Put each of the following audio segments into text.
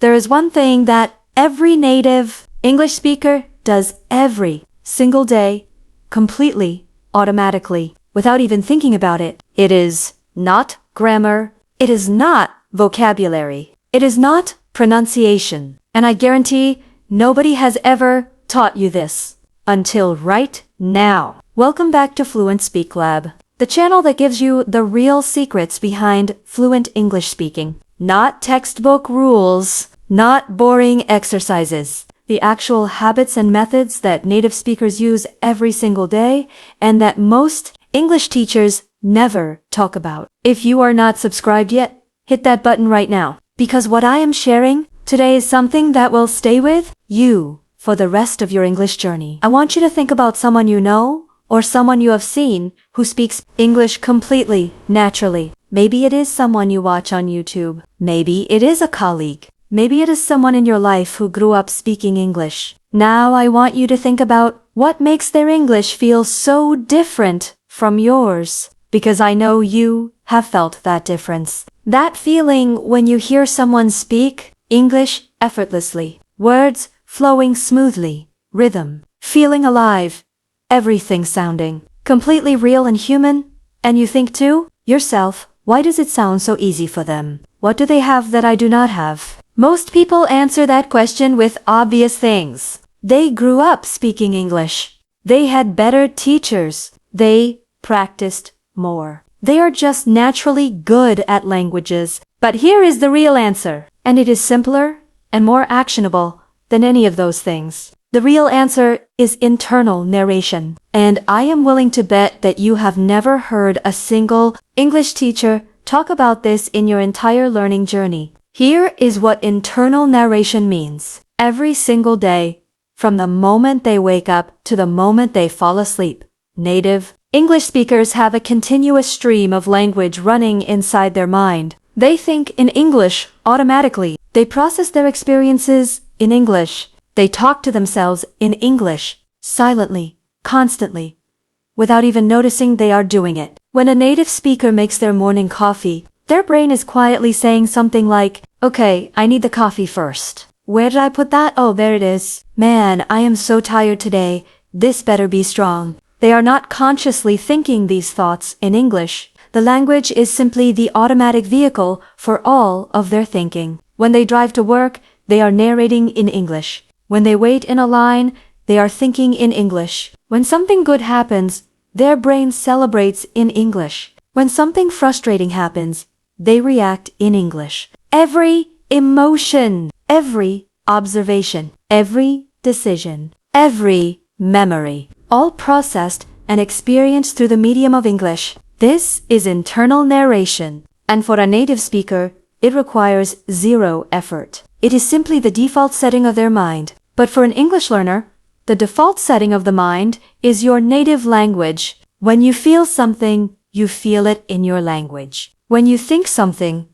There is one thing that every native English speaker does every single day, completely, automatically, without even thinking about it. It is not grammar. It is not vocabulary. It is not pronunciation. And I guarantee nobody has ever taught you this until right now. Welcome back to Fluent Speak Lab, the channel that gives you the real secrets behind fluent English speaking. Not textbook rules, not boring exercises. The actual habits and methods that native speakers use every single day and that most English teachers never talk about. If you are not subscribed yet, hit that button right now, because what I am sharing today is something that will stay with you for the rest of your English journey. I want you to think about someone you know or someone you have seen who speaks English completely, naturally. Maybe it is someone you watch on YouTube. Maybe it is a colleague. Maybe it is someone in your life who grew up speaking English. Now I want you to think about what makes their English feel so different from yours, because I know you have felt that difference. That feeling when you hear someone speak English effortlessly, words flowing smoothly, rhythm, feeling alive, everything sounding completely real and human, and you think to yourself, why does it sound so easy for them? What do they have that I do not have? Most people answer that question with obvious things. They grew up speaking English. They had better teachers. They practiced more. They are just naturally good at languages. But here is the real answer, and it is simpler and more actionable than any of those things. The real answer is internal narration. And I am willing to bet that you have never heard a single English teacher talk about this in your entire learning journey. Here is what internal narration means. Every single day, from the moment they wake up to the moment they fall asleep, native English speakers have a continuous stream of language running inside their mind. They think in English automatically. They process their experiences in English. They talk to themselves in English, silently, constantly, without even noticing they are doing it. When a native speaker makes their morning coffee, their brain is quietly saying something like, okay, I need the coffee first. Where did I put that? Oh, there it is. Man, I am so tired today. This better be strong. They are not consciously thinking these thoughts in English. The language is simply the automatic vehicle for all of their thinking. When they drive to work, they are narrating in English. When they wait in a line, they are thinking in English. When something good happens, their brain celebrates in English. When something frustrating happens, they react in English. Every emotion, every observation, every decision, every memory, all processed and experienced through the medium of English. This is internal narration. And for a native speaker, it requires zero effort. It is simply the default setting of their mind. But for an English learner, the default setting of the mind is your native language. When you feel something, you feel it in your language. When you think something,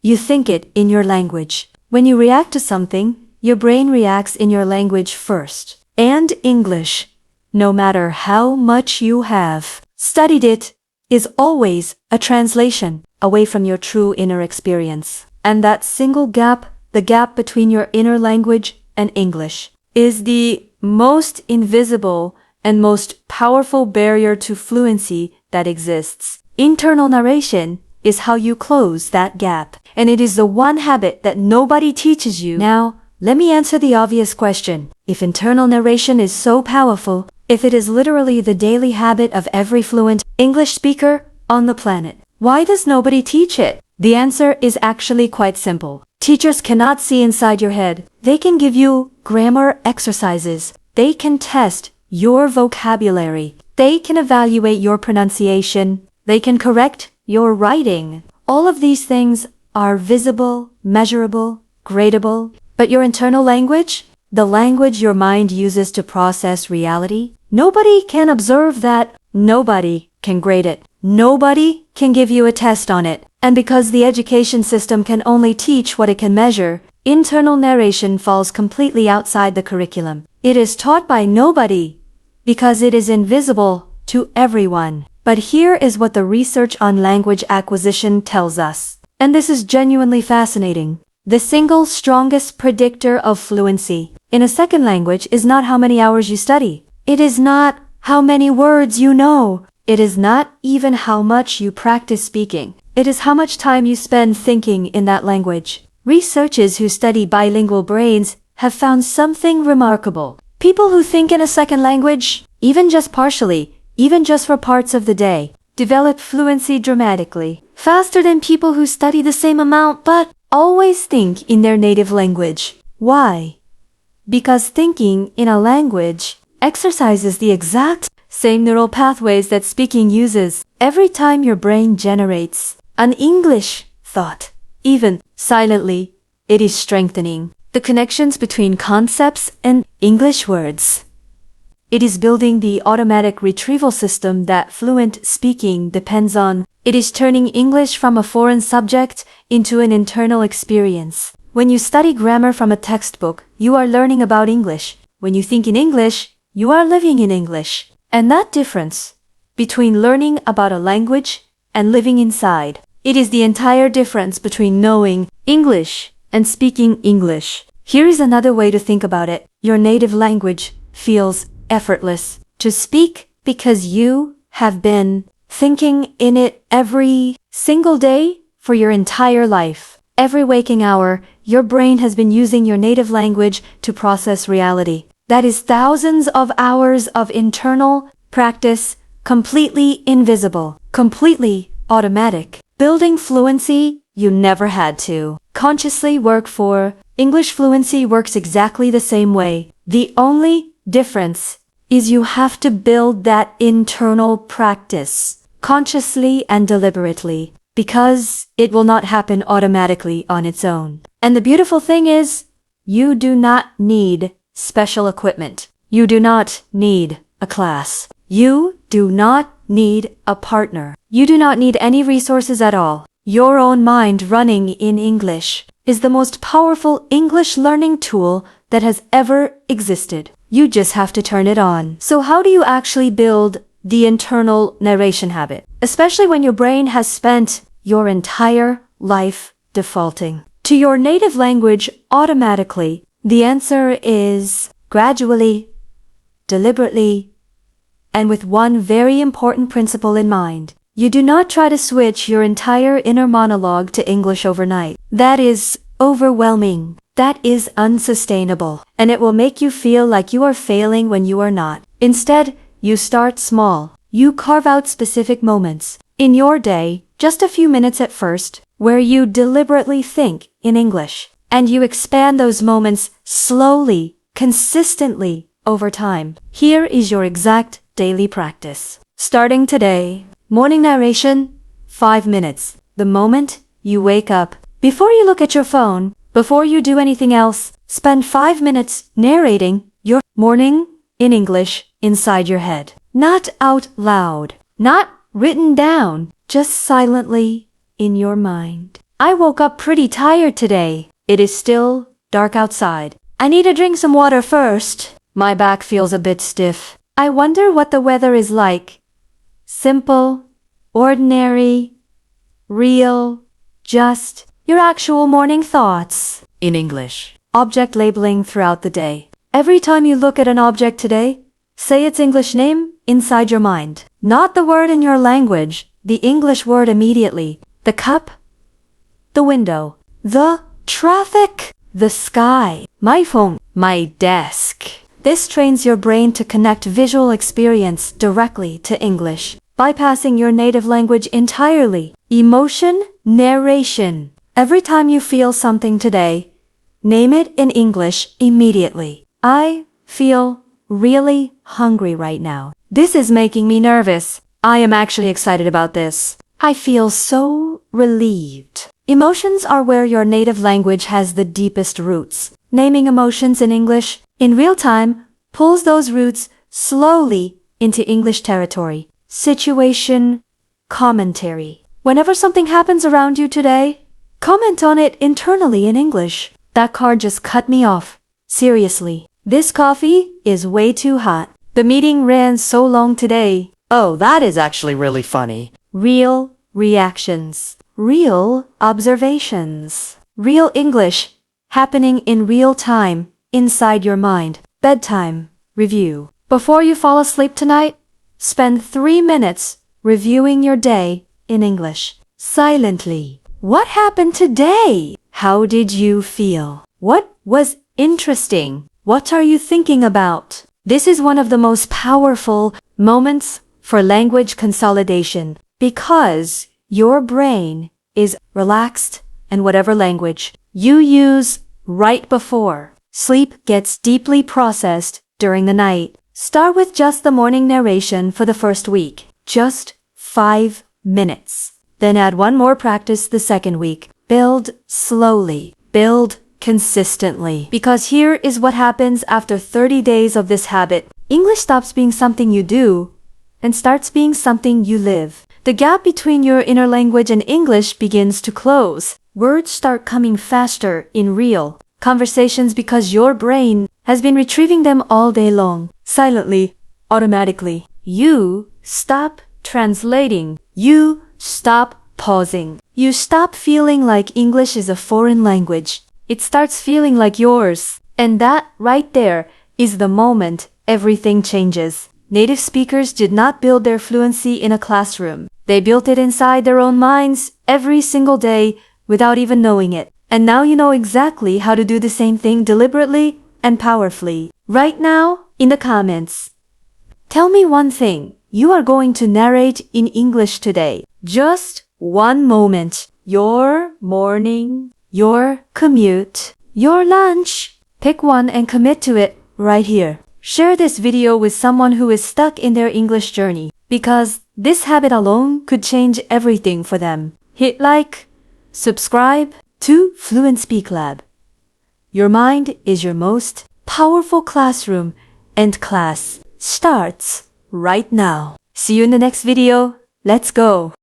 you think it in your language. When you react to something, your brain reacts in your language first. And English, no matter how much you have studied it, is always a translation away from your true inner experience. And that single gap, the gap between your inner language and English, is the most invisible and most powerful barrier to fluency that exists. Internal narration is how you close that gap, and it is the one habit that nobody teaches you. Now, let me answer the obvious question. If internal narration is so powerful, if it is literally the daily habit of every fluent English speaker on the planet, why does nobody teach it? The answer is actually quite simple. Teachers cannot see inside your head. They can give you grammar exercises. They can test your vocabulary. They can evaluate your pronunciation. They can correct your writing. All of these things are visible, measurable, gradable. But your internal language, the language your mind uses to process reality, nobody can observe that. Nobody can grade it. Nobody can give you a test on it. And because the education system can only teach what it can measure, internal narration falls completely outside the curriculum. It is taught by nobody because it is invisible to everyone. But here is what the research on language acquisition tells us. And this is genuinely fascinating. The single strongest predictor of fluency in a second language is not how many hours you study. It is not how many words you know. It is not even how much you practice speaking. It is how much time you spend thinking in that language. Researchers who study bilingual brains have found something remarkable. People who think in a second language, even just partially, even just for parts of the day, develop fluency dramatically, faster than people who study the same amount but always think in their native language. Why? Because thinking in a language exercises the exact same neural pathways that speaking uses. Every time your brain generates an English thought, even silently, it is strengthening the connections between concepts and English words. It is building the automatic retrieval system that fluent speaking depends on. It is turning English from a foreign subject into an internal experience. When you study grammar from a textbook, you are learning about English. When you think in English, you are living in English. And that difference between learning about a language and living inside, it is the entire difference between knowing English and speaking English. Here is another way to think about it. Your native language feels effortless to speak because you have been thinking in it every single day for your entire life. Every waking hour, your brain has been using your native language to process reality. That is thousands of hours of internal practice, completely invisible, completely automatic. Building fluency you never had to consciously work for. English fluency works exactly the same way. The only difference is you have to build that internal practice consciously and deliberately, because it will not happen automatically on its own. And the beautiful thing is, you do not need special equipment. You do not need a class. You do not need a partner. You do not need any resources at all. Your own mind running in English is the most powerful English learning tool that has ever existed. You just have to turn it on. So how do you actually build the internal narration habit? Especially when your brain has spent your entire life defaulting to your native language automatically. The answer is gradually, deliberately, and with one very important principle in mind. You do not try to switch your entire inner monologue to English overnight. That is overwhelming. That is unsustainable. And it will make you feel like you are failing when you are not. Instead, you start small. You carve out specific moments in your day, just a few minutes at first, where you deliberately think in English. And you expand those moments slowly, consistently, over time. Here is your exact daily practice. Starting today, morning narration, 5 minutes. The moment you wake up, before you look at your phone, before you do anything else, spend 5 minutes narrating your morning in English inside your head. Not out loud, not written down, just silently in your mind. I woke up pretty tired today. It is still dark outside. I need to drink some water first. My back feels a bit stiff. I wonder what the weather is like. Simple, ordinary, real, just your actual morning thoughts in English. Object labeling throughout the day. Every time you look at an object today, say its English name inside your mind. Not the word in your language, the English word immediately. The cup, the window, the traffic, the sky, my phone, my desk. This trains your brain to connect visual experience directly to English, bypassing your native language entirely. Emotion, narration. Every time you feel something today, name it in English immediately. I feel really hungry right now. This is making me nervous. I am actually excited about this. I feel so relieved. Emotions are where your native language has the deepest roots. Naming emotions in English in real time pulls those roots slowly into English territory. Situation, commentary. Whenever something happens around you today, comment on it internally in English. That car just cut me off. Seriously. This coffee is way too hot. The meeting ran so long today. Oh, that is actually really funny. Real reactions. Real observations. Real English, happening in real time, inside your mind. Bedtime review. Before you fall asleep tonight, spend 3 minutes reviewing your day in English. Silently. What happened today? How did you feel? What was interesting? What are you thinking about? This is one of the most powerful moments for language consolidation because your brain is relaxed and whatever language you use right before sleep gets deeply processed during the night. Start with just the morning narration for the first week. Just 5 minutes. Then add one more practice the second week. Build slowly. Build consistently. Because here is what happens after 30 days of this habit. English stops being something you do and starts being something you live. The gap between your inner language and English begins to close. Words start coming faster in real conversations because your brain has been retrieving them all day long. Silently, automatically. You stop translating. You stop pausing. You stop feeling like English is a foreign language. It starts feeling like yours. And that right there is the moment everything changes. Native speakers did not build their fluency in a classroom. They built it inside their own minds every single day without even knowing it. And now you know exactly how to do the same thing deliberately and powerfully. Right now, in the comments, tell me one thing you are going to narrate in English today. Just one moment. Your morning, your commute, your lunch. Pick one and commit to it right here. Share this video with someone who is stuck in their English journey because this habit alone could change everything for them. Hit like, subscribe to Fluent Speak Lab. Your mind is your most powerful classroom and class starts right now. See you in the next video. Let's go.